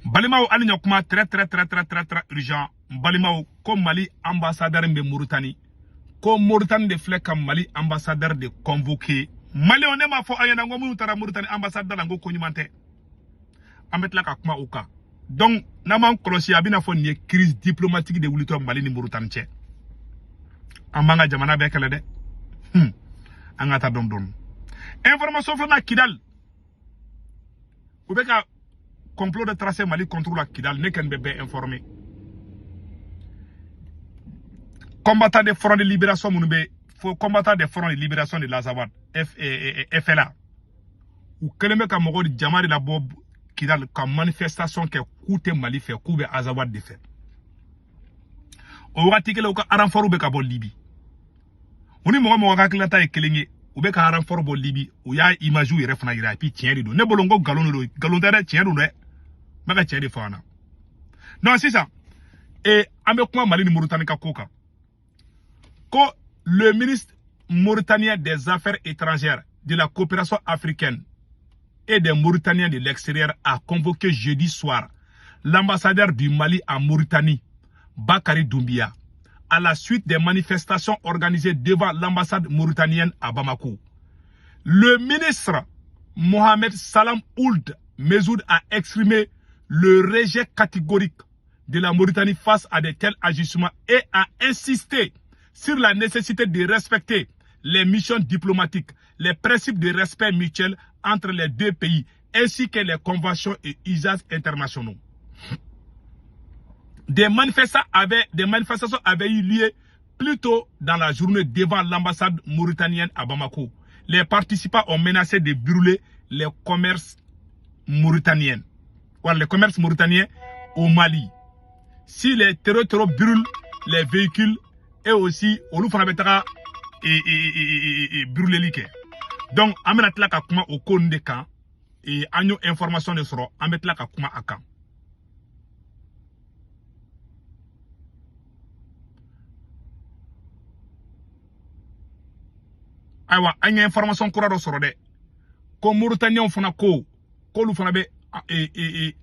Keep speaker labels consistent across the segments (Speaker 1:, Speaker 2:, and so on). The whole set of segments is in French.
Speaker 1: Balimao alinya kuma très urgent. Balimao comme Mali ambassadeur de Mauritanie. Comme Mauritanie de flèche comme Mali ambassadeur de convoqué. Mali on est ma fo ayana ngomu tara Mauritanie ambassadeur lango konyumante. Amet la ka kuma uka. Donc naman kolosi abina fo ni crise diplomatique de wulito Mali ni Mauritanie che. Amanga jamana be kala de. Angata dom. Information fana Kidal. Ubeka complot de tracer Mali contre la Kidal n'est qu'un bébé informé. Combattant des fronts de libération Mounbe, combattant des fronts de libération de l'Azawad, FLA. Ou que le mec a mort de Djamari la Bob Kidal comme manifestation que coûte Mali fait, coûte Azawad de fait. Au ratique le cas renfort ou bol Libye. On est mort à Klata et Kelingi, ou beka renfort bol Libye, ou ya image ou refna ira, puis tiens rido. Ne bolongo galonda tiens rido. Maga tiens de fana. Non, c'est ça. Et avec moi, Mali Mauritanie Kakoka. Quand le ministre mauritanien des Affaires étrangères de la coopération africaine et des Mauritaniens de l'extérieur a convoqué jeudi soir l'ambassadeur du Mali en Mauritanie, Bakary Doumbia, à la suite des manifestations organisées devant l'ambassade mauritanienne à Bamako. Le ministre Mohamed Salam Ould Mezoud a exprimé le rejet catégorique de la Mauritanie face à de tels agissements et a insisté sur la nécessité de respecter les missions diplomatiques, les principes de respect mutuel entre les deux pays, ainsi que les conventions et usages internationaux. Des manifestations avaient eu lieu plus tôt dans la journée devant l'ambassade mauritanienne à Bamako. Les participants ont menacé de brûler les commerces mauritaniens. Voilà, les commerces mauritaniens au Mali. Si les terreaux brûlent les véhicules et aussi on nous fera et brûler les. Donc amena tlaka kuma au konde kan et agno information de soro ametla ka kuma akan. Aywa anya information kura do soro de ko Mauritanien fana ko lu fana be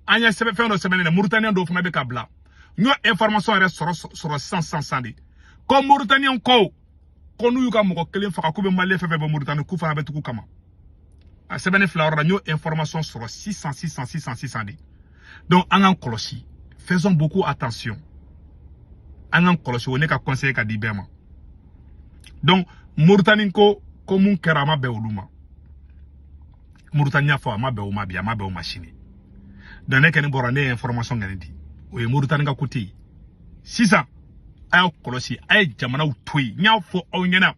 Speaker 1: anya sebe fe no sebe ne Mauritanien do fana be kabla nyo information reste soro sans de ko Mauritanien ko nous yuka moko kelen faka ko be Mali fe Mauritanie ku fana be tuku kama a sebe ne flawra nyo information soro 600 de donc angan kolosi faisons beaucoup attention angan kolosi on est ka conseiller ka dibema donc Mauritanie ko mun kerama be oluma Mauritania fo ma be o mabia ma be o machine dans ne ken borane information ngani di o e Mauritanie ka kuti 600 ay kolosi ay jamana utoyi nya fo o nyana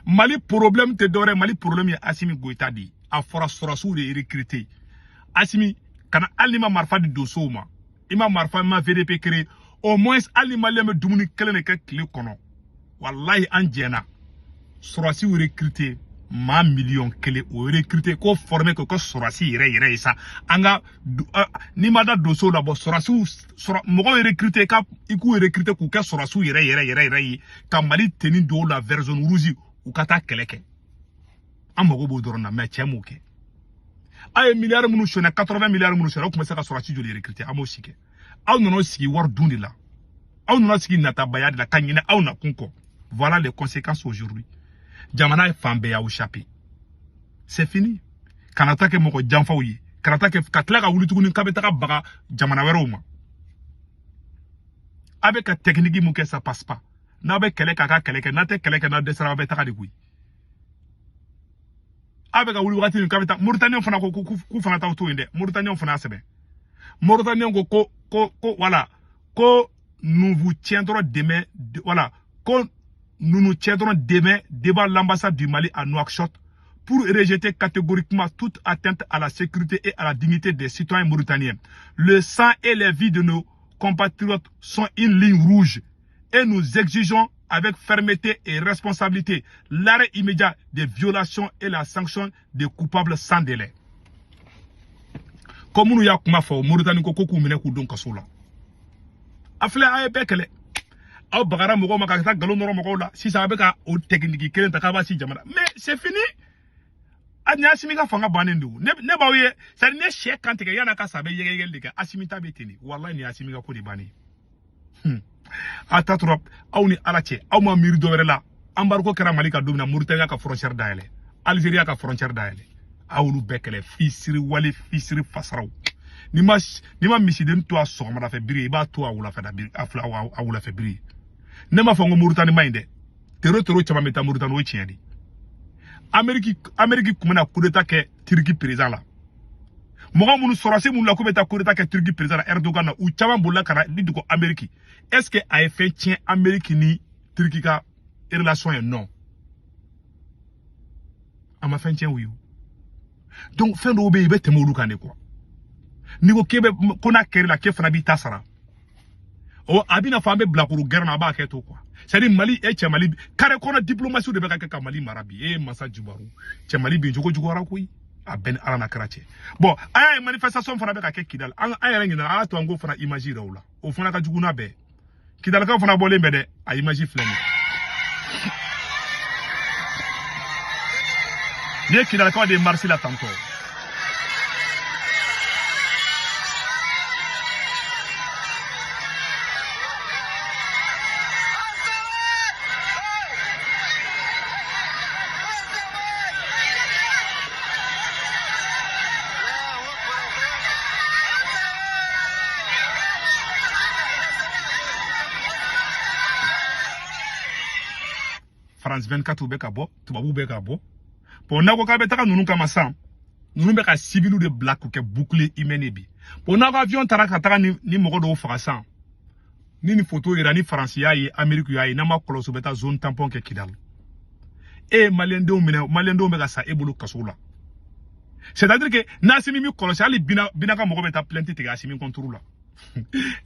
Speaker 1: Mali problème te dore Mali problème ya Assimi Goïta di a fora sorasu de recruter Assimi kana alima marfa di dosoma ima marfa ma VDP créé au moins alima le me dumuni kelene ka kile kono wallahi anjena sorasi ou recruter ma million kele ou recruter ko former ko sorasi yere ça anga ni mada doso la bo sorasi mo recruter ka iku recruter ko ka sorasi yere ka Mali teni do la version rouge ou kata keleke amogo bo dorona me chemuke ay milliards munu shona 80 milliards munu shona ko commencer ka sorasi joli recruter amosike aw nono sigi war dundila aw nono sigi nata bayad la kanyina aw na kunko voilà les conséquences aujourd'hui. Jamana fambe ya ushapi. C'est fini. Kanata ke moko jamfa uyi. Kanata ke katla ka wuli tukuni kabeta ka baga jamana wero ma. Avec la technique muke ça passe pas. Na be kele kaka kele ke na te kele ke na desara be taka de kui. Avec la wuli wakati ni kabeta Mauritanien fana ko ku fana ta to inde. Mauritanien fana sebe. Mauritanien ko voilà. Ko nous vous tiendrons demain voilà. Ko nous nous tiendrons demain devant l'ambassade du Mali à Nouakchott pour rejeter catégoriquement toute atteinte à la sécurité et à la dignité des citoyens mauritaniens. Le sang et les vies de nos compatriotes sont une ligne rouge et nous exigeons avec fermeté et responsabilité l'arrêt immédiat des violations et la sanction des coupables sans délai. Comme nous y kuma fo Mauritanie ko ko mine ku don kasola. Afle ay bekele aw bagara mogo maka ta galon noro mogo la si ça be ka o technique kelen ta ka ba si jamana mais c'est fini anya Assimi ka fanga banen du ne ba ye ça ne che kan te yana ka sabe yegel de ka Assimi ta betini wallahi ni Assimi ka ko de bani ata trop aw ni alache aw ma miri do wéré la embargo kera Mali ka domina Mauritania ka frontière daele Algérie ka frontière daele awlu bekele fisiri wali fisiri fasaraw ni ma misiden to asoma da fe biri ba to awula fe da biri afla awula fe biri ne ma fongo Mauritanie mainde tero chama meta Mauritanie o tieni Amérique kumena coup d'état ke Turki président la moga munu sorase munu la coup d'état ke Turki président la Erdogan ou chama bolla kana di ko Amérique est-ce que a fait tien Amérique ni Turki ka relation non ama fait tien oui donc fin do be be temolu kane quoi ni ko kebe kona kere la ke fana bi tasara o abina fambe blakuru gerna ba ke to quoi c'est dire Mali et Mali kare kona diplomatie de beka ka Mali marabi e masa jubaru Mali bi jogo jugora ko a ben ala na karache bon ay manifestation fana beka ke Kidal ay rengina a to ngo fana image rawla o fana ka juguna be Kidal ka fana bolé mbede a image flani ne Kidal ka de marcher la tantôt France 24 ou beka bo tubabu beka bo pour na ko ka betaka nunu kama sam nunu beka civilu de black ko ke bouclier imenebi pour na ko avion taraka taka ni mogo do farasan ni photo ira ni France yayi Amerique yayi na ma koloso beta zone tampon ke Kidal e malendo beka sa ebulu kasola c'est-à-dire que na Assimi mi koloso ali bina ka mogo beta plainte te Assimi contre la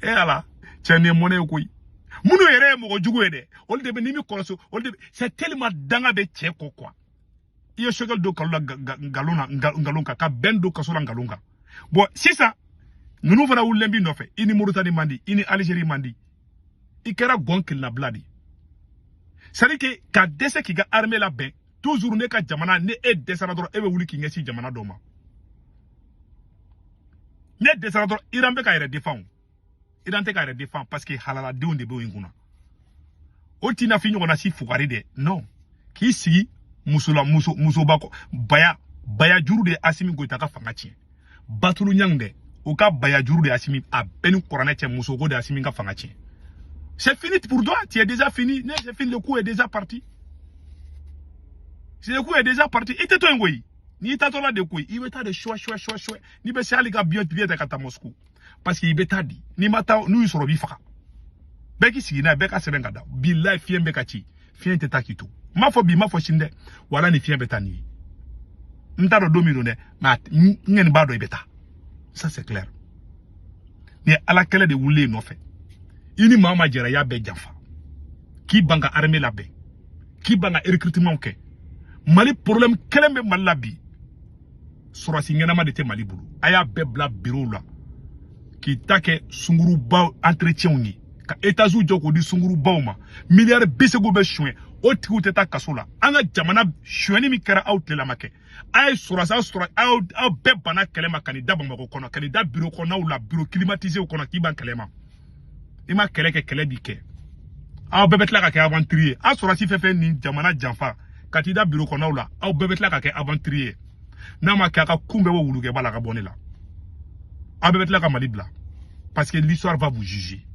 Speaker 1: e ala tiene monnaie ko munu yere mogo jugo ede ol de nimi koloso ol de c'est tellement danga be cheko quoi iyo shogal do kalula ngalonga ka ben do kasola ngalonga bon si ça nunu fana wulembi no fe ini Mauritanie mandi ini Algérie mandi ikera gonkil na bladi c'est que ka dese ki ga armée la ben toujours ne ka jamana ne e desara dro e be wuli ki ngesi jamana do ma ne desara dro irambe ka yere défend idante ka défend parce que halala de onde be nguna otina fi nyona si fugari de non ki sigi muso bako baya juru de Assimi goita ka fanga tien batulu nyangde o ka baya juru de Assimi a ben korane tien muso go de Assimi ka fanga tien c'est fini pour toi, tu es déjà fini, c'est fini, le coup est déjà parti. Si le coup est déjà parti, et toi ngoi ni tato la de coup il beta de choix ni be sali ga bien de kata Moscou parce qu'il beta di ni mata nous soro bi faka beki sigina beka sebenga da billahi fien beka chi fien te takito ma fo shinde wala ni fien beta ni ntaro domino ne ma ngeni bado beta ça c'est clair ni ala kele de wule no fait ini mama jera ya be janfa ki banga armée la be ki banga recrutement ke Mali problème kelembe malabi surasi ngena de te Mali bulu aya bebla bureau la ki take sunguru ba entretien ni ka États-Unis joko di sunguru bauma milliard bisego be chouin o tiku te ta kasola anga jamana chouini mi kera out la make ay surasa au bebana kelema candidat bamako kono candidat bureau kono ou la bureau climatisé kono ki ban kelema ima keleke kelebike aw bebetla ka ke aventurier a surasi fefe ni jamana janfa katida bureau kono la aw bebetla ka ke aventurier na ma ka kumbe wo wuluke bala ka bonela aw bebetla ka malibla parce que l'histoire va vous juger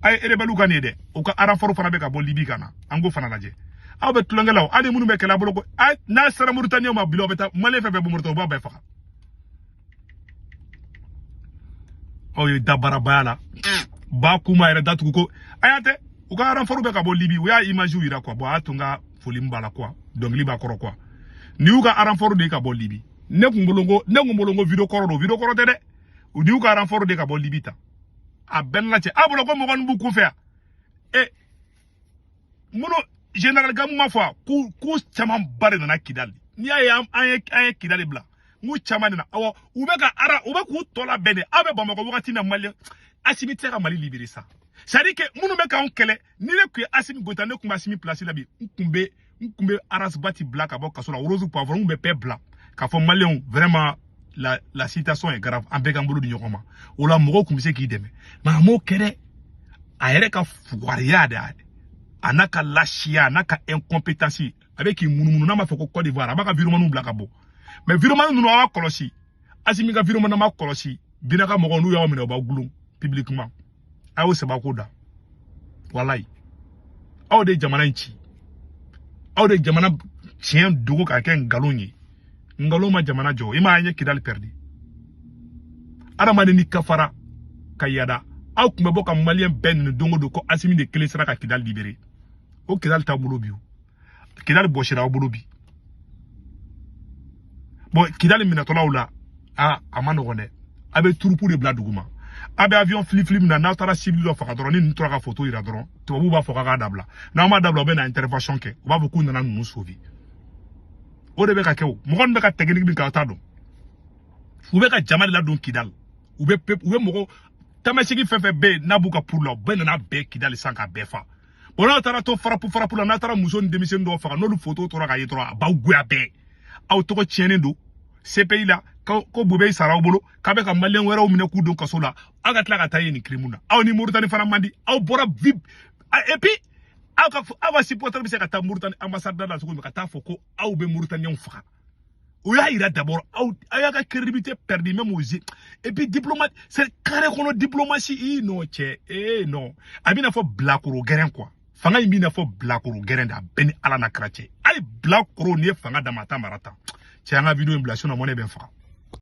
Speaker 1: ay erebelu kanede o ka aranforo fana be ka bo libi kana ango fana laje aw be tulongelaw ade munu be kala bolo ko ay na sara Mauritanie ma bilo beta male fefe bu Mauritanie ba be faka o yi dabara bala ba kuma ere datu ko ayate o ka aranforo be ka bo libi o ya image ira quoi bo atunga folimbala quoi donc liba koro quoi ni uka aranforo de ka bo libi ne ngumbolongo video koro de o ni uka aranforo de ka bo libita a ben la che abolo ko mo gon bu ku fe e muno general gamu ma fa ku chama bare na Kidal ni ay Kidal bla mu chama na awo ubeka ku tola bene abe ba mako wakati na Mali Assimi tera Mali libérer ça c'est à dire que muno be ka on kele ni le ku Assimi gotane ku Assimi place la bi nkumbe Nkumbe arasbati black abo kasola rose poivron nkumbe pe blanc. Ka fo malien vraiment la situation est grave en begambolo di nyokoma. Ola mogo kumise ki deme. Ma mo kere a yere ka fuwariade anaka lashia anaka incompétence avec munu na ma foko Côte d'Ivoire abaka virumanu black abo. Mais virumanu nu na kolosi. Asimi ka virumanu ma kolosi. Binaka mogo nu ya omine ba gulum publiquement. Awo se ba koda. Wallahi. Aw de jamana nchi. Aw de jamana chien dogo ka ken galonye. Ngalo ma jamana jo ima anye Kidal perdi. Adamade ni kafara kayada. Aw kumbe boka malien ben dongo do ko asimi de kele sera ka Kidal libéré. O Kidal ta bolo bi. Kidal boshira o bolo bi. Bon Kidal minatola oula amano gone. Abe turupu de bla duguma. Abe avion flip na tara civil do faka dron ni ntora ka photo ira dron. To bu ba foka ka dabla. Na ma dabla be na intervention ke. O ba beaucoup na nu sauver. O de be ka kew. Mo gon be ka technique bi ka ta do. Ou be ka jamali la don Kidal. Ou be mo tamashigi fefe be na buka pour la be na be Kidal sans ka be fa. Bon na tara to fara pour la na tara muso ni démission do faka no lu photo to ra ka yetro ba gua be. Aw to ko tiene do. Ce pays là ko boubé sara bolo kabe ka malien wera o mine ku don kasola aga tla ka taye ni krimuna aw ni Mauritanie fana mandi aw bora vib et puis awa supporter bi se ka ta Mauritanie ambassadeur la soko ka ta foko aw be Mauritanie faka o ya ira d'abord aw aya ka crédibilité perdu même aux et puis diplomate c'est carré kono diplomatie non che non abina fo blakoro geren quoi fanga yimbi na fo blakoro geren da beni ala na krache ay blakoro ni fanga da mata marata che anga video imblation na mone ben faka